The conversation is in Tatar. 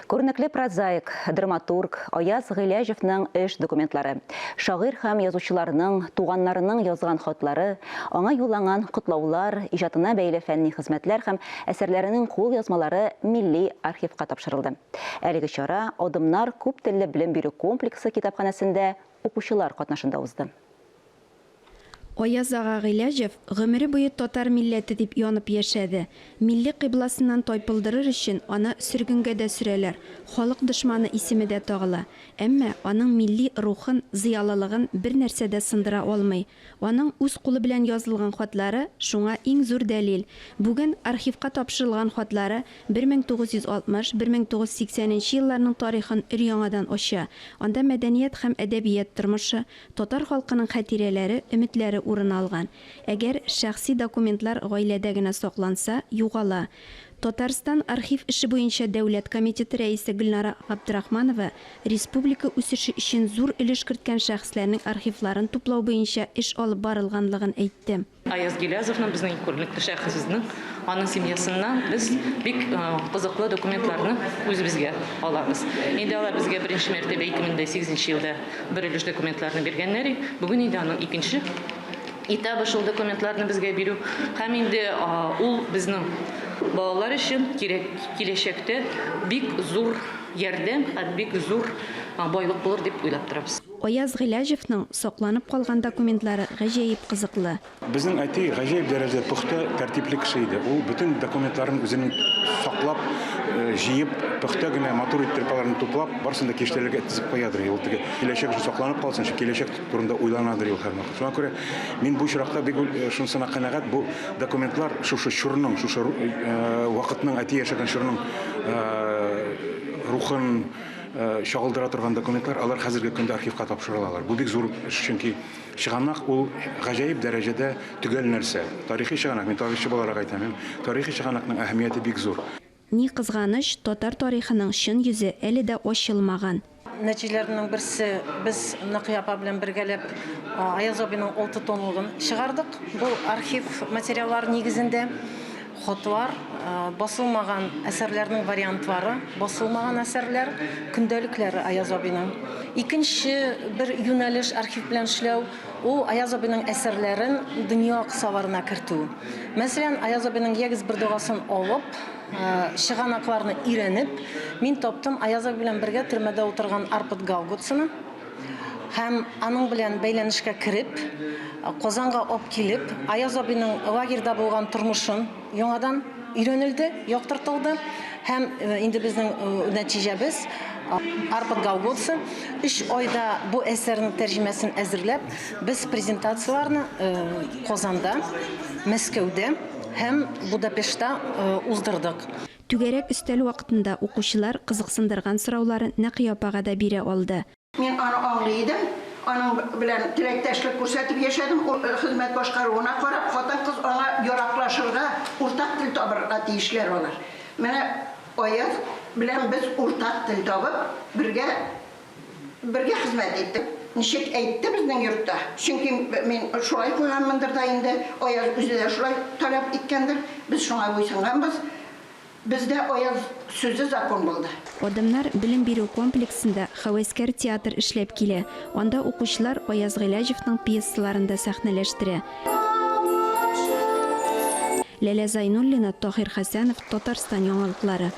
Күренекле прозаик, драматург Аяз Гыйләҗевнең эш документлары, шагыйрь һәм язучыларның, туганнарының язган хатлары, аңа юлланган котлаулар, иҗатына бәйле фәнни хезмәтләр һәм әсәрләренең кул язмалары милли архивка тапшырылды. Әлеге чара Адымнар күп телле белем бирү комплексы китапханәсендә укучылар катнашында узды. Аяз ага Гыйләҗев гомере буе татар милләте дип янып яшәде. Милли кыйбласыннан тайпылдырыр өчен аны сөргенгә дә сөрәләр. Халык дошманы исеме дә тагыла. Әмма аның милли рухын, зыялылыгын бер нәрсә дә сындыра алмый. Аның үз кулы белән язылган хатлары шуңа иң зур дәлил. Бүген архивка тапшырылган хатлары 1960-1980 елларның тарихын өр-яңадан ача. Анда мәдәният һәм әдәбият тормышы, татар халкының хатирәләре, өметләре урын алган. Әгәр шәхси документлар гаиләдә генә сакланса, югала. Татарстан архив эше буенча дәүләт комитеты рәисе Гөлнара Габдрахманова республика үсеше өчен зур өлеш керткән шәхесләрнең архивларын туплау буенча эш алып барылганлыгын әйтте. Аяз Гыйләҗевнең безнең күренекле шәхесенең аның семьясыннан без бик кызыклы документларны үзебезгә алабыз. Инде алар безгә беренче мәртәбә 2008 елда бер өлеш документларны биргәннәр. Бүген инде аның икенче этабы шул документларны безгә бирү һәм инде ул безнең балалар өчен киләчәктә бик зур ярдәм, бик зур байлык булыр дип уйлап торабыз. Аяз Гыйләҗевнең сакланып калган документлары гаҗәеп кызыклы. Безнең әти гаҗәеп дәрәҗәдә пөхтә, тәртипле кеше иде. Ул бөтен документларын үзенең саклап, җыеп, пөхтә генә матур итеп аларны туплап, барсын да киштәләргә тизеп куядыр. Ул теге киләчәк өчен сакланып калсын, киләчәк турында уйланадыр ул һәрвакыт. Шуңа күрә мин бу чиракта бик шунысына канәгать, бу документлар шушы чорның, шушы вакытның әти яшәгән чорның рухын шагылдыра торган документлар, алар хәзерге көндә архивка тапшырылалар. Бу бик зур эш, чөнки чыганак ул гаҗәеп дәрәҗәдә төгәл нәрсә. Тарихи чыганак, мин тарихчы буларак әйтәм, тарихи чыганакның әһәмияте бик зур. Ни кызганыч, татар тарихының чын йөзе әле дә ачылмаган. Нәтиҗәләрнең берсе без Накыяпа белән бергәләп Аяз абыйның 6 томлыгын чыгардык. Бу архив материаллар нигезендә хатлар, басылмаган әсәрләрнең вариантлары, басылмаган әсәрләр, көндәлекләре Аяз абыйның. Икенче бер юнәлеш архив белән эшләү, ул Аяз абыйның әсәрләрен дөнья кысаларына кертү. Мәсәлән, Аяз абыйның ягез бер дугасын алып, чыганакларны өйрәнеп, мин таптым Аяз абый белән бергә төрмәдә утырган Арпад Галгутсыны һәм аның белән бәйләнешкә кереп, Казанга алып килеп, Аяз абыйның лагерьда булган тормышын яңадан өйрәнелде, яктыртылды һәм инде безнең нәтиҗәбез Арпад Галгутсы 3 айда бу әсәрнең тәрҗемәсен әзерләп, без презентацияларны Казанда, Мәскәүдә һәм Будапештта уздырдык. Түгәрәк өстәл вакытында укучылар кызыксындырган сорауларын Накыяпага да бирә алды. Мен аны аңлыйдым, аның белән теләктәшлек күрсәтеп яшәдем, хезмәт башкаруына карап, хатын-кыз аңа яраклашырга, уртак тел табырга тиешләр алар. Менә Аяз белән без уртак тел табып, бергә хезмәт иттек. Ничек әйтте безнең йортта? Чөнки мин шулай куйганмындыр да инде, Аяз үзе дә шулай таләп иткәндер. Без шуңа буйсынганбыз. Бездә Аяз сүзе закон булды. Адымнар белем бирү комплексында Хәвәскәр театр эшләп килә. Анда укучылар Аяз Гыйләҗевнең пьесаларын да сәхнәләштерә. Ләлә Зайнуллина, Таһир Хәсәнов, Татарстан яңалыклары.